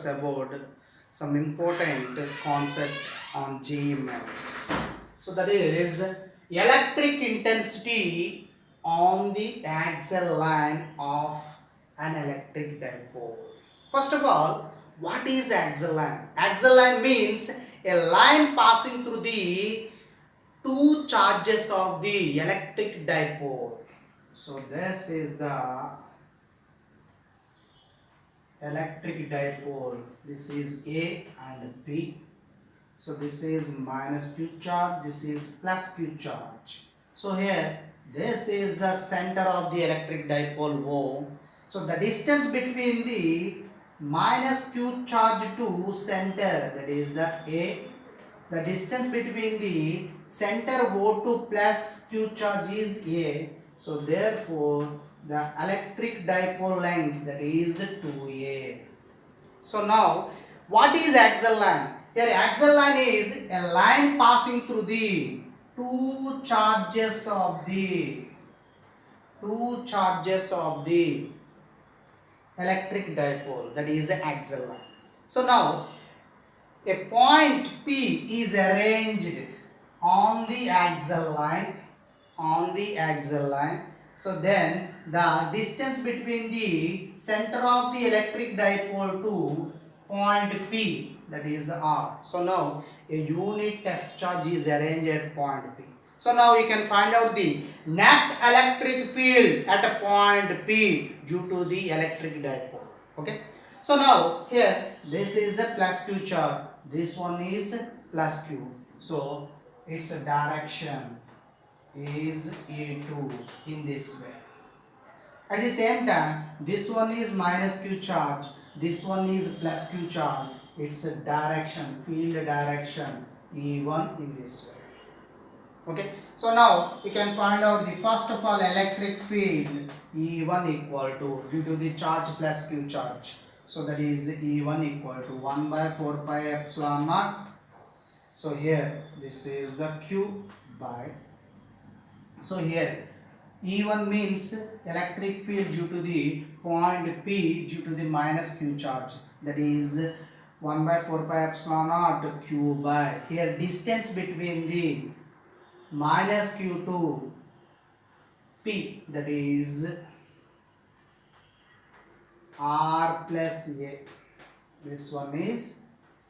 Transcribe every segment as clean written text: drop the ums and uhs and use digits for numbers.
discuss about some important concept on JEE Maths. So that is electric intensity on the axial line of an electric dipole. First of all, what is axial line? Axial line means a line passing through the two charges of the electric dipole. So this is the electric dipole. This is A and B. So this is minus Q charge, this is plus Q charge. So here this is the center of the electric dipole O. So the distance between the minus Q charge to center, that is the A. The distance between the center O to plus Q charge is A. So therefore the electric dipole length, that is 2A. So now what is axial line? Here axial line is a line passing through the two charges of the electric dipole, that is the axial line. So now a point P is arranged on the axial line, So then the distance between the center of the electric dipole to point P, that is the R. So now a unit test charge is arranged at point P. So now we can find out the net electric field at a point P due to the electric dipole. Okay. So now here this is the plus Q charge. This one is plus Q. So its direction is A2 in this way. At the same time, this one is minus Q charge. This one is plus Q charge. Its direction, field direction E1 in this way. Okay. So now we can find out the first of all electric field E1 equal to, due to the charge plus Q charge. So that is E1 equal to 1 by 4 pi epsilon naught. So here this is the Q by. So here E1 means electric field due to the point P due to the minus Q charge. That is 1 by 4 pi epsilon naught Q by. Here distance between the minus Q to P, that is R plus A. This one is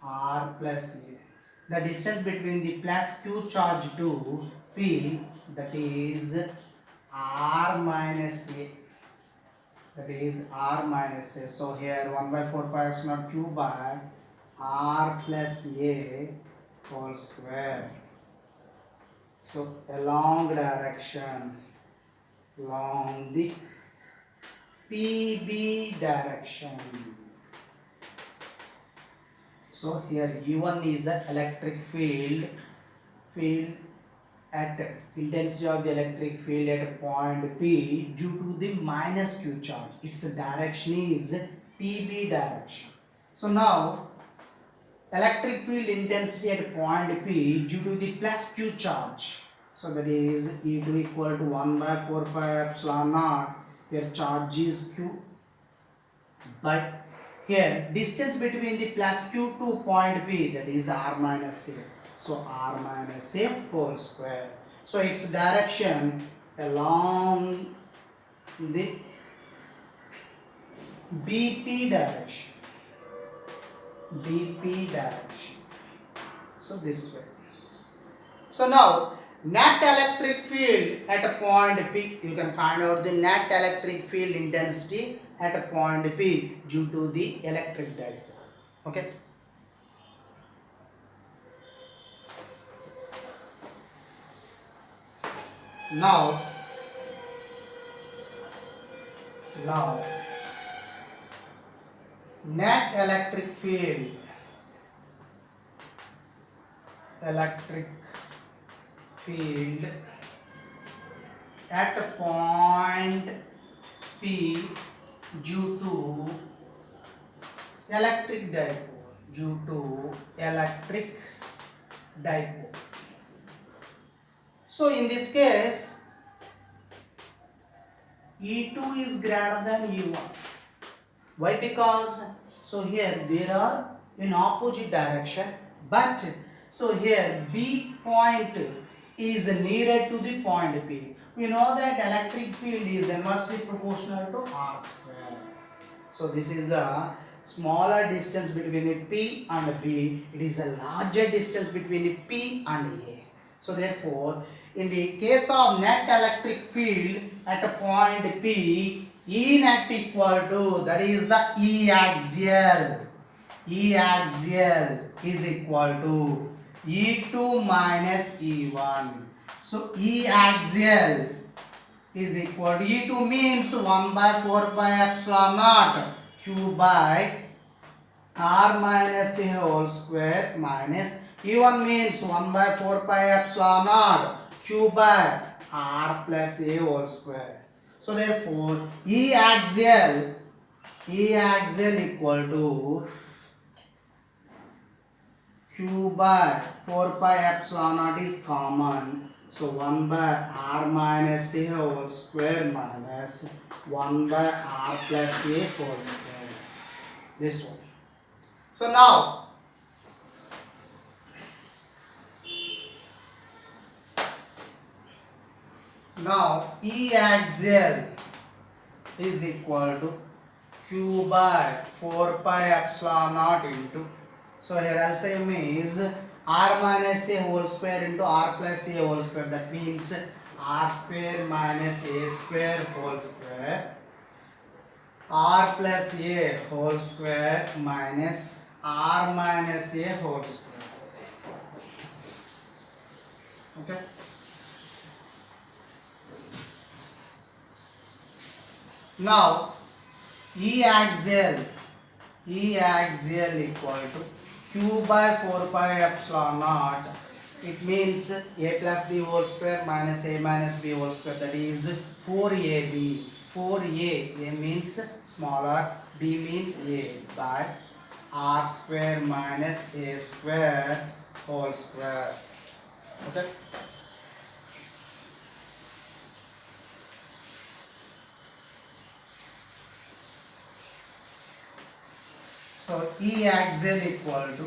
R plus A. The distance between the plus Q charge to P, that is R minus A. That is R minus A. So here 1 by 4 pi epsilon Q by R plus A whole square. So along direction, along the PB direction. So here E1 is the electric field at intensity of the electric field at point P due to the minus Q charge. Its direction is PB direction. So now electric field intensity at point P due to the plus Q charge. So that is E2 equal to 1 by 4 pi epsilon naught. Here charge is Q by. Here distance between the plus Q to point P, that is R minus A. So R minus A whole square. So its direction along the BP direction. So this way. So now net electric field at a point P, you can find out the net electric field intensity at a point P due to the electric dipole. Okay. Now net electric field at a point P due to electric dipole. So in this case E2 is greater than E1. Why? Because So here there are in opposite direction, but so here B point is nearer to the point P. We know that electric field is inversely proportional to R square. So this is the smaller distance between the P and B. It is a larger distance between the P and A. So therefore, in the case of net electric field at a point P, E net equal to, that is the E axial. E axial is equal to E2 minus E1. So E axial is equal to E2 means 1 by 4 pi epsilon naught Q by R minus A whole square minus E1 means 1 by 4 pi epsilon naught Q by R plus A whole square. So therefore E axial equal to Q by 4 pi epsilon naught is common. So 1 by R minus A whole square minus 1 by R plus A whole square. This one. So now E axial is equal to Q by 4 pi epsilon naught into, so here LCM is R minus A whole square into R plus A whole square. That means R square minus A square whole square. R plus A whole square minus R minus A whole square. Okay. Now E axial equal to Q by 4 pi epsilon naught. It means A plus B whole square minus A minus B whole square, that is 4AB. 4A, A means smaller, B means A, by R square minus A square whole square. Okay. So E axial equal to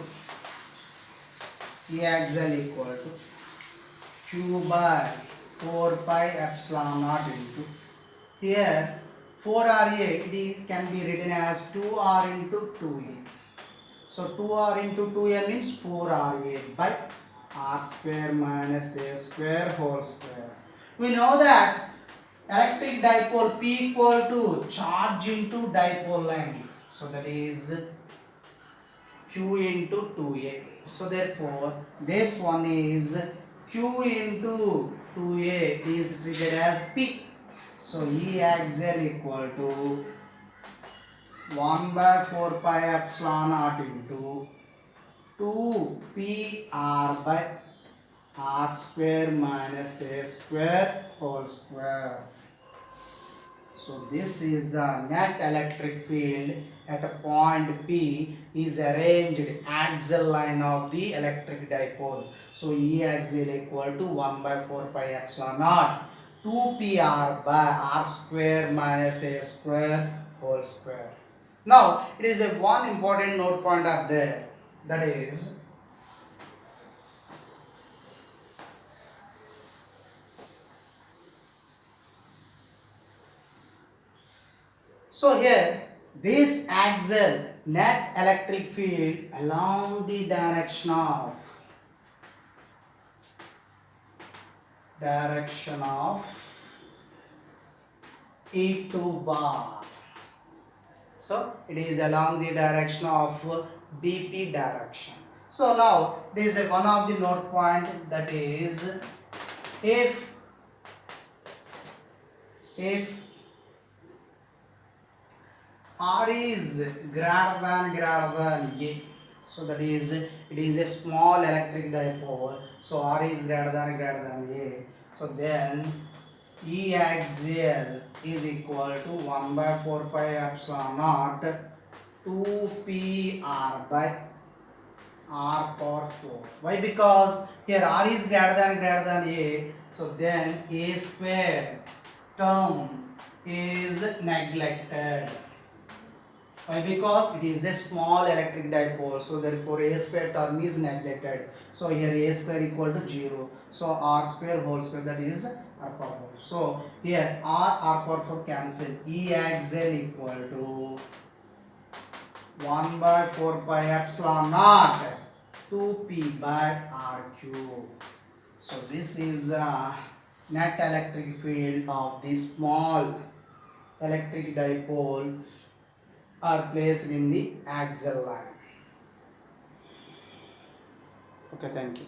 Q by 4 pi epsilon naught into, here 4RA it can be written as 2R into 2A. So 2R into 2A means 4RA by R square minus A square whole square. We know that electric dipole P equal to charge into dipole length. So that is Q into 2A. So therefore this one is Q into 2A is treated as P. So E axial equal to 1 by 4 pi epsilon naught into 2PR by R square minus A square whole square. So this is the net electric field at a point P is arranged axial line of the electric dipole. So E axial equal to 1 by 4 pi epsilon naught 2PR by R square minus A square whole square. Now it is a one important note point are there, that is, so here this axial net electric field along the direction of E2 bar. So it is along the direction of BP direction. So now there is one of the note point, that is, if R is greater than A, so that is, it is a small electric dipole, so R is greater than A, so then E axial is equal to 1 by 4 pi epsilon naught 2PR by R power 4. Why? Because here R is greater than A, so then A square term is neglected. Why? Because it is a small electric dipole, so therefore a square term is neglected. So here a square equal to 0. So r square whole square, that is r power 4. So here r power 4 cancel. E axial equal to 1 by 4 pi epsilon naught 2p by r cube. So this is the net electric field of this small electric dipole are placed in the axial line. Okay, thank you.